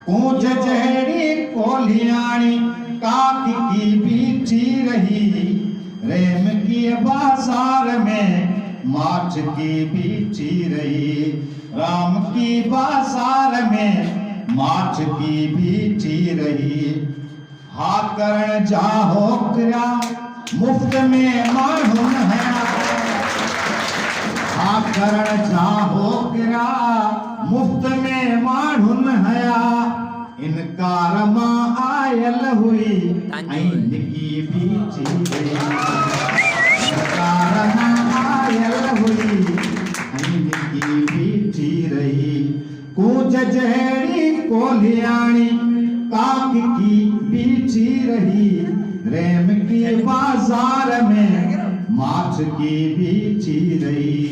कूंज जहरी कोलियाणी काक की बीठी रही, रेम की बाजार में माठ की बीठी रही, राम की बाजार में माठ की बीठी रही। हा करण जाहो किरा मुफ्त में मालूम है, हा करण जाहो किरा मुफ्त में मालूम हया, इनकार मां आयल हुई ऐं निकी बीठी रही, इनकार मां आयल हुई ऐं निकी बीठी रही। कूंज जहरी कोलियाणी काक की बीठी रही, रेम की बाजार में माठ की बीठी रही।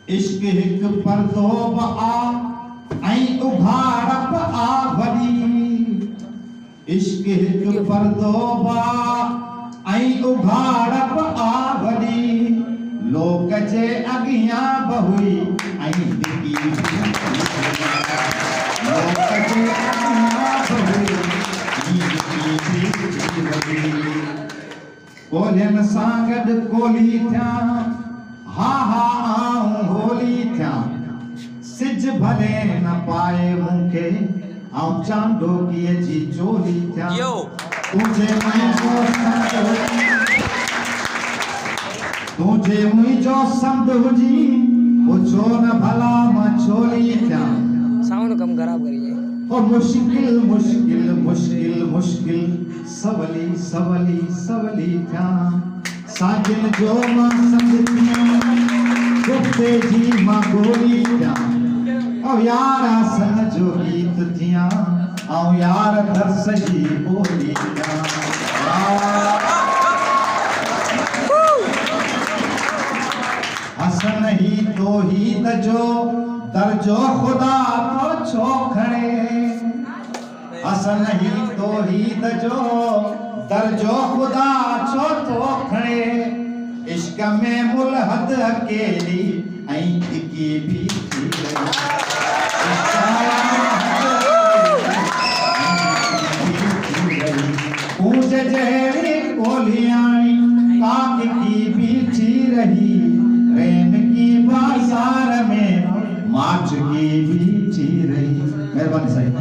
इश्क हिक पर्दो आ ऐं उघाड़प आ भली, इश्क हिक पर्दो ऐं उघाड़प आ भली, लोक जे अॻियां बहुई ऐं निकी लोक जे अॻियां बहुई ऐं निकी रही। कोलियन सां गॾु कोली थिया, हा हा आऊं होली थिया, सिज भले न पाए मूंखे आऊं चांदोकीअ जी चोली थिया। तुझे मुंहिंजो सम्झ हुजी, पुछो न भला मां छोली थिया। साउंड कम खराब करिए। ओ मुश्किल मुश्किल मुश्किल मुश्किल सवली सवली सवली थिया, साजिल जो मां सम्झ थिया, गुफ़्ते जी मां गोली थिया। ओ यार सन जो गीत थिया, ऐं यार दर्स जी ॿोली थिया। हसन ही तो ही दजो दर्जो खुदा तो छो खणे, हसन ही तो ही दजो दर्जो खुदा छो तो खणे। इश्क में मुलहद अकेली ऐं टिकी बीठी रही, कूंज जहरी कोलियाणी काक की बीठी रही, रेम की बाजार में माठ की बीठी रही। मेहरबानी साईं।